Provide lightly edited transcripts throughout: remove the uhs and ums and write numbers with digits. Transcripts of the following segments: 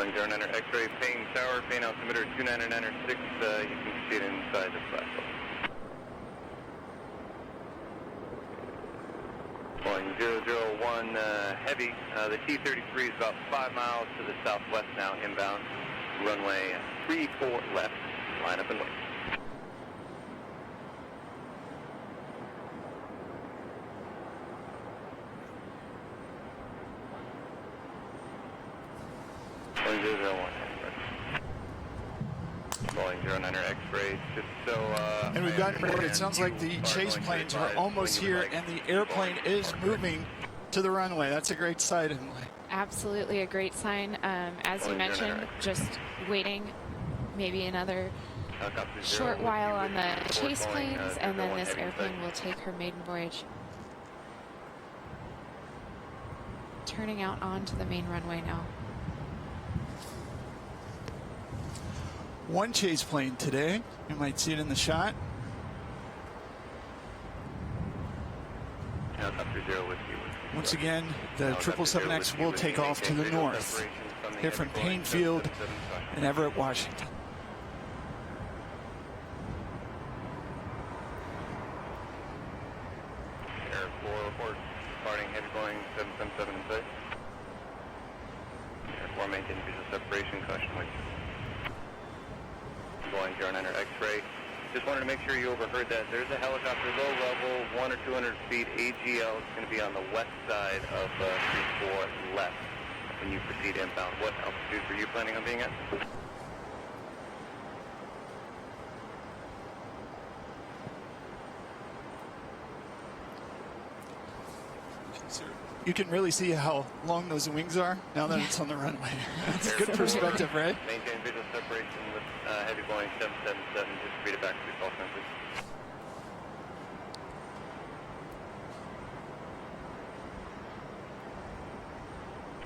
Boeing 777 X-ray, Payne Tower, Payne altimeter 29906, you can see it inside the flat hole. Boeing 001 Heavy, the T-33 is about 5 miles to the southwest now, inbound. Runway 34 left, line up and wait. Boeing 001 Boeing 09 X-ray, just so... and we've got more. It sounds like the chase planes are almost here, and the airplane is moving to the runway. That's a great sight, Emily. Absolutely a great sign. As you mentioned, just waiting maybe another short while on the chase planes, and then this airplane will take her maiden voyage. Turning out onto the main runway now. One chase plane today. You might see it in the shot. Once again, the 777X will take off to the north, here from Payne Field in Everett, Washington. Air 4 report, departing heavy Boeing 777X. Air 4 maintain visual separation, caution wait. Boeing 09 X-ray. Just wanted to make sure you overheard that. There's a helicopter low level, 100 or 200 feet. AGL is going to be on the west side of 34 left when you proceed inbound. What altitude were you planning on being at? You can really see how long those wings are now that it's on the runway. That's a good perspective, right? Maintain visual separation with heavy Boeing 777. Just read it back to the call center.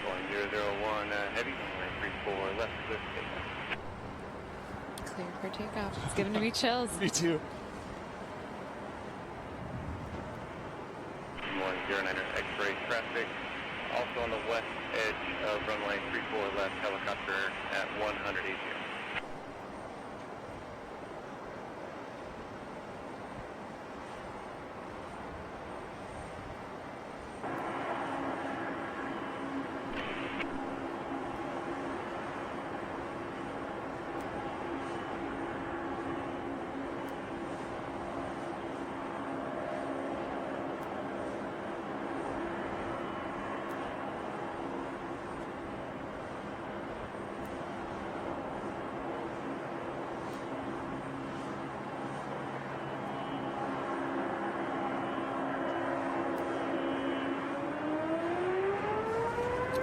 Boeing 001 heavy, runway 34 left, clear for takeoff. Clear for takeoff. It's giving me chills. Me too. Boeing 09 X-ray traffic. Also on the west edge of runway 34 left, helicopter at 100 AGL.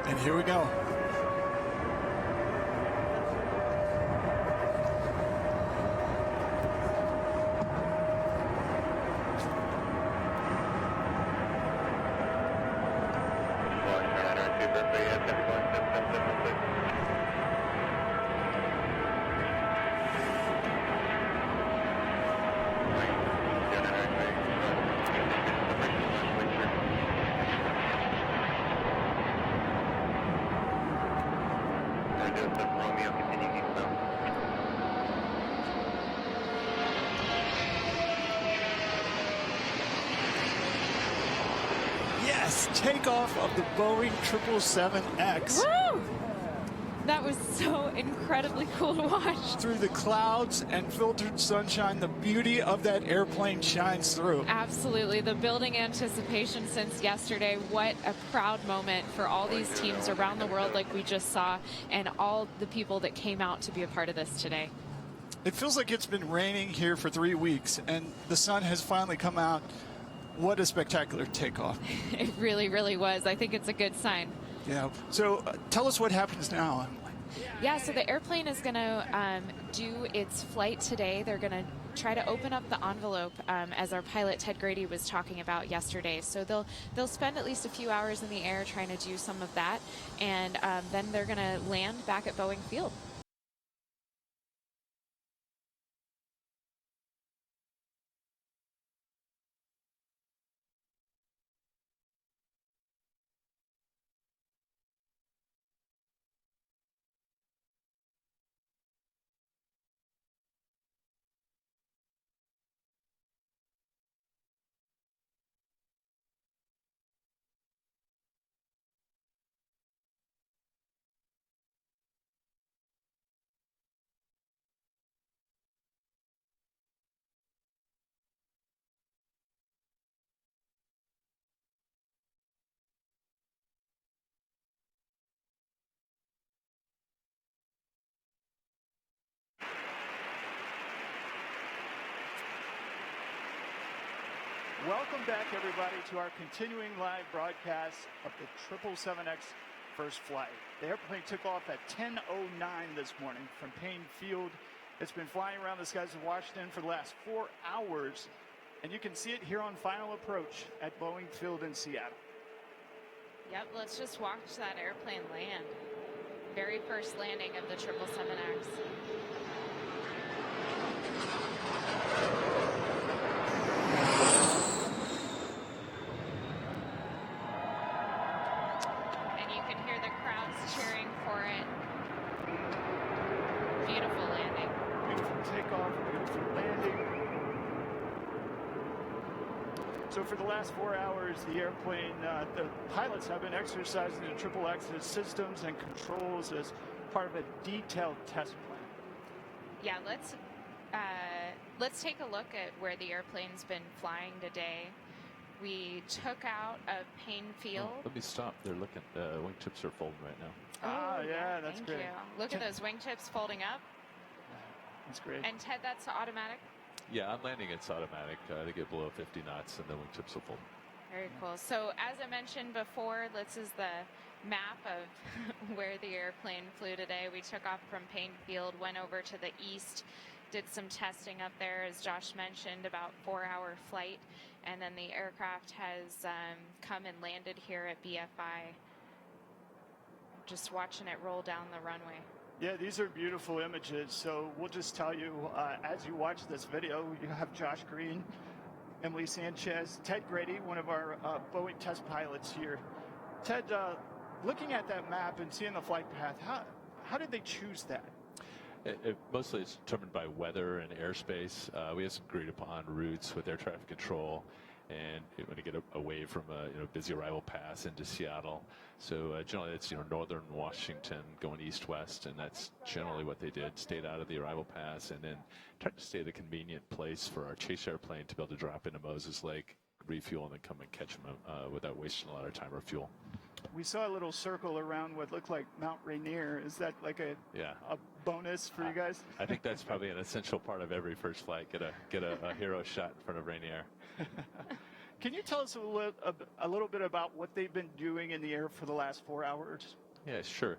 And here we go. Yes, takeoff of the Boeing 777X. Woo! That was so incredibly cool to watch. Through the clouds and filtered sunshine, the beauty of that airplane shines through. Absolutely. The building anticipation since yesterday. What a proud moment for all these teams around the world like we just saw, and all the people that came out to be a part of this today. It feels like it's been raining here for 3 weeks, and the sun has finally come out. What a spectacular takeoff. It really, really was. I think it's a good sign. Yeah. So tell us what happens now. Yeah, so the airplane is going to do its flight today. They're going to try to open up the envelope, as our pilot Ted Grady was talking about yesterday. So they'll spend at least a few hours in the air trying to do some of that, and then they're going to land back at Boeing Field. Welcome back, everybody, to our continuing live broadcast of the 777X first flight. The airplane took off at 10:09 this morning from Payne Field. It's been flying around the skies of Washington for the last 4 hours, and you can see it here on final approach at Boeing Field in Seattle. Yep, let's just watch that airplane land. Very first landing of the 777X. And you can hear the crowds cheering for it. Beautiful landing. Beautiful takeoff, beautiful landing. So for the last 4 hours, the airplane, the pilots have been exercising the XXX's systems and controls as part of a detailed test plan. Yeah, let's take a look at where the airplane's been flying today. We took out of Payne Field. Oh, let me stop. They're looking. Wingtips are folding right now. Yeah, that's thank great. You. Look at those wingtips folding up. That's great. And Ted, that's automatic? Yeah, on landing it's automatic. They get below 50 knots and the wingtips will fold. Very cool. So as I mentioned before, this is the map of where the airplane flew today. We took off from Payne Field, went over to the east, did some testing up there, as Josh mentioned, about 4-hour flight. And then the aircraft has come and landed here at BFI. Just watching it roll down the runway. Yeah, these are beautiful images. So we'll just tell you, as you watch this video, you have Josh Green, Emily Sanchez, Ted Grady, one of our Boeing test pilots here. Ted, looking at that map and seeing the flight path, how did they choose that? Mostly it's determined by weather and airspace. We have some agreed upon routes with air traffic control, and we want to get away from a busy arrival pass into Seattle. So generally it's northern Washington going east-west, and that's generally what they did. Stayed out of the arrival pass, and then tried to stay at a convenient place for our chase airplane to be able to drop into Moses Lake, refuel, and then come and catch them without wasting a lot of time or fuel. We saw a little circle around what looked like Mount Rainier. Is that like a bonus for you guys? I think that's probably an essential part of every first flight. Get a hero shot in front of Rainier. Can you tell us a little bit about what they've been doing in the air for the last 4 hours? Yeah, sure.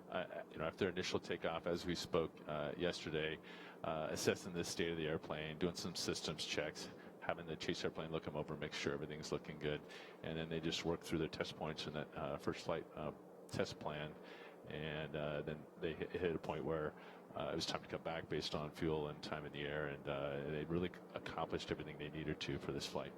After initial takeoff, as we spoke yesterday, assessing the state of the airplane, doing some systems checks, having the chase airplane look them over, make sure everything's looking good, and then they just work through their test points in that first flight test plan, and then they hit a point where it was time to come back based on fuel and time in the air, and they really accomplished everything they needed to for this flight.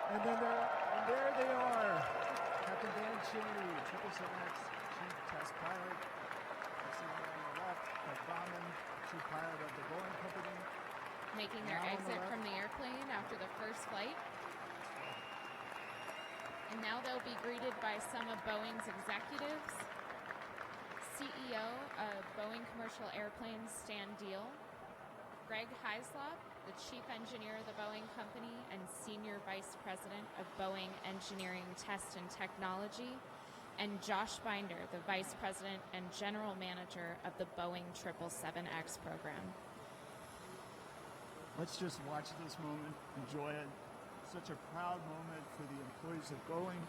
And there they are. Captain Dan Cheney, 777X Chief Test Pilot. You see there on the left, Doug Bauman, Chief Pilot of the Boeing Company. Making their exit from the airplane after the first flight. And now they'll be greeted by some of Boeing's executives. CEO of Boeing Commercial Airplanes, Stan Deal. Greg Hyslop, the Chief Engineer of the Boeing Company and Senior Vice President of Boeing Engineering Test and Technology, and Josh Binder, the Vice President and General Manager of the Boeing 777X program. Let's just watch this moment, enjoy it. Such a proud moment for the employees of Boeing,